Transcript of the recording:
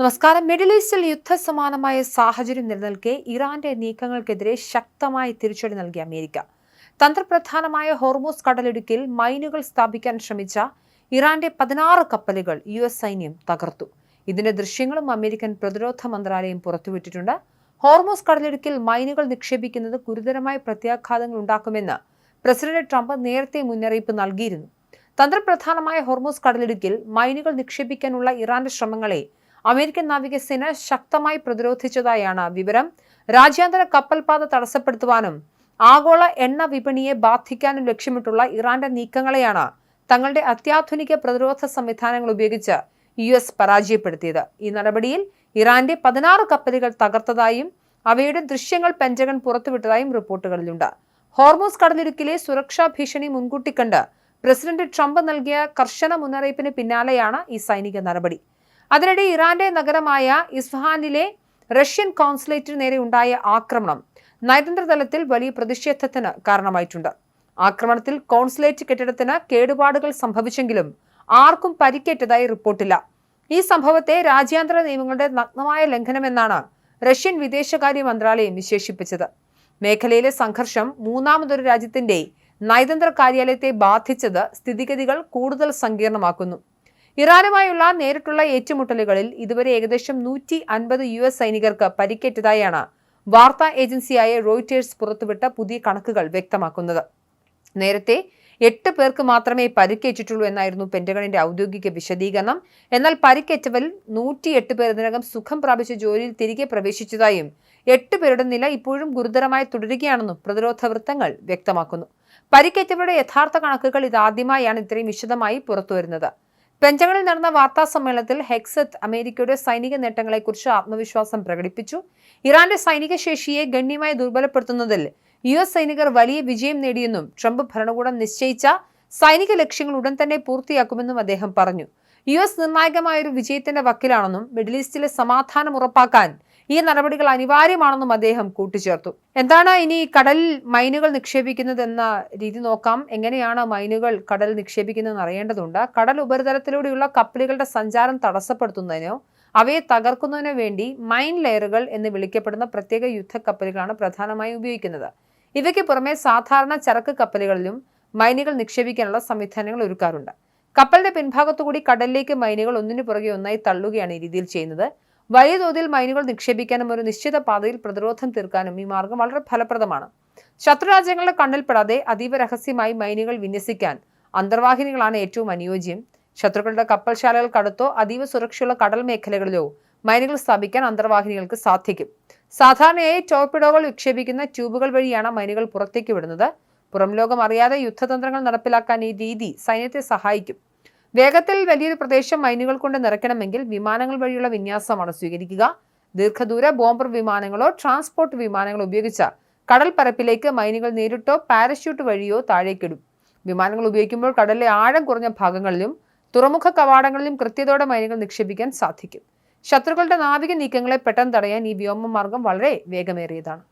നമസ്കാരം. മിഡിൽ ഈസ്റ്റിൽ യുദ്ധസമാനമായ സാഹചര്യം നിലനിൽക്കെ ഇറാന്റെ നീക്കങ്ങൾക്കെതിരെ ശക്തമായ തിരിച്ചടി നൽകിയ അമേരിക്ക. തന്ത്രപ്രധാനമായ ഹോർമൂസ് കടലിടുക്കിൽ മൈനുകൾ സ്ഥാപിക്കാൻ ശ്രമിച്ച ഇറാന്റെ 16 കപ്പലുകൾ US സൈന്യം തകർത്തു. ഇതിന്റെ ദൃശ്യങ്ങളും അമേരിക്കൻ പ്രതിരോധ മന്ത്രാലയം പുറത്തുവിട്ടിട്ടുണ്ട്. ഹോർമൂസ് കടലിടുക്കിൽ മൈനുകൾ നിക്ഷേപിക്കുന്നത് ഗുരുതരമായ പ്രത്യാഘാതങ്ങൾ ഉണ്ടാക്കുമെന്ന് പ്രസിഡന്റ് ട്രംപ് നേരത്തെ മുന്നറിയിപ്പ് നൽകിയിരുന്നു. തന്ത്രപ്രധാനമായ ഹോർമൂസ് കടലിടുക്കിൽ മൈനുകൾ നിക്ഷേപിക്കാനുള്ള ഇറാന്റെ ശ്രമങ്ങളെ അമേരിക്കൻ നാവികസേന ശക്തമായി പ്രതിരോധിച്ചതായാണ് വിവരം. രാജ്യാന്തര കപ്പൽപാത തടസ്സപ്പെടുത്തുവാനും ആഗോള എണ്ണ വിപണിയെ ബാധിക്കാനും ലക്ഷ്യമിട്ടുള്ള ഇറാന്റെ നീക്കങ്ങളെയാണ് തങ്ങളുടെ അത്യാധുനിക പ്രതിരോധ സംവിധാനങ്ങൾ ഉപയോഗിച്ച് US പരാജയപ്പെടുത്തിയത്. ഈ നടപടിയിൽ ഇറാന്റെ 16 കപ്പലുകൾ തകർത്തതായും അവയുടെ ദൃശ്യങ്ങൾ പെന്റഗൺ പുറത്തുവിട്ടതായും റിപ്പോർട്ടുകളിലുണ്ട്. ഹോർമൂസ് കടലിടുക്കിലെ സുരക്ഷാ ഭീഷണി മുൻകൂട്ടി കണ്ട് പ്രസിഡന്റ് ട്രംപ് നൽകിയ കർശന മുന്നറിയിപ്പിന് പിന്നാലെയാണ് ഈ സൈനിക നടപടി. അതിനിടെ ഇറാന്റെ നഗരമായ ഇസ്ഫഹാനിലെ റഷ്യൻ കോൺസുലേറ്റിന് നേരെ ഉണ്ടായ ആക്രമണം നയതന്ത്ര തലത്തിൽ വലിയ പ്രതിഷേധത്തിന് കാരണമായിട്ടുണ്ട്. ആക്രമണത്തിൽ കോൺസുലേറ്റ് കെട്ടിടത്തിന് കേടുപാടുകൾ സംഭവിച്ചെങ്കിലും ആർക്കും പരിക്കേറ്റതായി റിപ്പോർട്ടില്ല. ഈ സംഭവത്തെ രാജ്യാന്തര നിയമങ്ങളുടെ നഗ്നമായ ലംഘനമെന്നാണ് റഷ്യൻ വിദേശകാര്യ മന്ത്രാലയം വിശേഷിപ്പിച്ചത്. മേഖലയിലെ സംഘർഷം മൂന്നാമതൊരു രാജ്യത്തിന്റെ നയതന്ത്ര കാര്യാലയത്തെ ബാധിച്ചത് സ്ഥിതിഗതികൾ കൂടുതൽ സങ്കീർണമാക്കുന്നു. ഇറാനുമായുള്ള നേരിട്ടുള്ള ഏറ്റുമുട്ടലുകളിൽ ഇതുവരെ ഏകദേശം 150 US സൈനികർക്ക് പരിക്കേറ്റതായാണ് വാർത്താ ഏജൻസിയായ റോയിറ്റേഴ്സ് പുറത്തുവിട്ട പുതിയ കണക്കുകൾ വ്യക്തമാക്കുന്നത്. നേരത്തെ 8 പേർക്ക് മാത്രമേ പരിക്കേറ്റിട്ടുള്ളൂ എന്നായിരുന്നു പെന്റഗണിന്റെ ഔദ്യോഗിക വിശദീകരണം. എന്നാൽ പരിക്കേറ്റവരിൽ 108 പേർ ഇതിനകം സുഖം പ്രാപിച്ച ജോലിയിൽ തിരികെ പ്രവേശിച്ചതായും 8 പേരുടെ നില ഇപ്പോഴും ഗുരുതരമായി തുടരുകയാണെന്നും പ്രതിരോധ വൃത്തങ്ങൾ വ്യക്തമാക്കുന്നു. പരിക്കേറ്റവരുടെ യഥാർത്ഥ കണക്കുകൾ ഇതാദ്യമായാണ് ഇത്രയും വിശദമായി പുറത്തുവരുന്നത്. പെന്റഗണിൽ നടന്ന വാർത്താ സമ്മേളനത്തിൽ ഹെക്സത്ത് അമേരിക്കയുടെ സൈനിക നേട്ടങ്ങളെക്കുറിച്ച് ആത്മവിശ്വാസം പ്രകടിപ്പിച്ചു. ഇറാന്റെ സൈനിക ശേഷിയെ ഗണ്യമായി ദുർബലപ്പെടുത്തുന്നതിൽ US സൈനികർ വലിയ വിജയം നേടിയെന്നും ട്രംപ് ഭരണകൂടം നിശ്ചയിച്ച സൈനിക ലക്ഷ്യങ്ങൾ ഉടൻ തന്നെ പൂർത്തിയാക്കുമെന്നും അദ്ദേഹം പറഞ്ഞു. US നിർണായകമായൊരു വിജയത്തിന്റെ വക്കിലാണെന്നും മിഡിൽ ഈസ്റ്റിലെ സമാധാനം ഉറപ്പാക്കാൻ ഈ നടപടികൾ അനിവാര്യമാണെന്നും അദ്ദേഹം കൂട്ടിച്ചേർത്തു. എന്താണ് ഇനി കടലിൽ മൈനുകൾ നിക്ഷേപിക്കുന്നത് എന്ന രീതി നോക്കാം. എങ്ങനെയാണ് മൈനുകൾ കടലിൽ നിക്ഷേപിക്കുന്നതെന്ന് അറിയേണ്ടതുണ്ട്. കടൽ ഉപരിതലത്തിലൂടെയുള്ള കപ്പലുകളുടെ സഞ്ചാരം തടസ്സപ്പെടുത്തുന്നതിനോ അവയെ തകർക്കുന്നതിനോ വേണ്ടി മൈൻ ലെയറുകൾ എന്ന് വിളിക്കപ്പെടുന്ന പ്രത്യേക യുദ്ധക്കപ്പലുകളാണ് പ്രധാനമായും ഉപയോഗിക്കുന്നത്. ഇവയ്ക്ക് പുറമെ സാധാരണ ചരക്ക് കപ്പലുകളിലും മൈനുകൾ നിക്ഷേപിക്കാനുള്ള സംവിധാനങ്ങൾ ഒരുക്കാറുണ്ട്. കപ്പലിന്റെ പിൻഭാഗത്തുകൂടി കടലിലേക്ക് മൈനുകൾ ഒന്നിനു പുറകെ ഒന്നായി തള്ളുകയാണ് ഈ രീതിയിൽ ചെയ്യുന്നത്. വലിയ തോതിൽ മൈനുകൾ നിക്ഷേപിക്കാനും ഒരു നിശ്ചിത പാതയിൽ പ്രതിരോധം തീർക്കാനും ഈ മാർഗം വളരെ ഫലപ്രദമാണ്. ശത്രുരാജ്യങ്ങളുടെ കണ്ണിൽപ്പെടാതെ അതീവ രഹസ്യമായി മൈനുകൾ വിന്യസിക്കാൻ അന്തർവാഹിനികളാണ് ഏറ്റവും അനുയോജ്യം. ശത്രുക്കളുടെ കപ്പൽശാലകൾക്കടുത്തോ അതീവ സുരക്ഷയുള്ള കടൽ മേഖലകളിലോ മൈനുകൾ സ്ഥാപിക്കാൻ അന്തർവാഹിനികൾക്ക് സാധിക്കും. സാധാരണയായി ടോർപിഡോകൾ വിക്ഷേപിക്കുന്ന ട്യൂബുകൾ വഴിയാണ് മൈനുകൾ പുറത്തേക്ക് വിടുന്നത്. പുറം ലോകം അറിയാതെ യുദ്ധതന്ത്രങ്ങൾ നടപ്പിലാക്കാൻ ഈ രീതി സൈന്യത്തെ സഹായിക്കും. വേഗത്തിൽ വലിയൊരു പ്രദേശം മൈനുകൾ കൊണ്ട് നിറയ്ക്കണമെങ്കിൽ വിമാനങ്ങൾ വഴിയുള്ള വിന്യാസമാണ് സ്വീകരിക്കുക. ദീർഘദൂര ബോംബർ വിമാനങ്ങളോ ട്രാൻസ്പോർട്ട് വിമാനങ്ങളോ ഉപയോഗിച്ച കടൽ പരപ്പിലേക്ക് മൈനുകൾ നേരിട്ടോ പാരച്യൂട്ട് വഴിയോ താഴേക്കിടും. വിമാനങ്ങൾ ഉപയോഗിക്കുമ്പോൾ കടലിലെ ആഴം കുറഞ്ഞ ഭാഗങ്ങളിലും തുറമുഖ കവാടങ്ങളിലും കൃത്യതയോടെ മൈനുകൾ നിക്ഷേപിക്കാൻ സാധിക്കും. ശത്രുക്കളുടെ നാവിക നീക്കങ്ങളെ പെട്ടെന്ന് തടയാൻ ഈ വ്യോമമാർഗം വളരെ വേഗമേറിയതാണ്.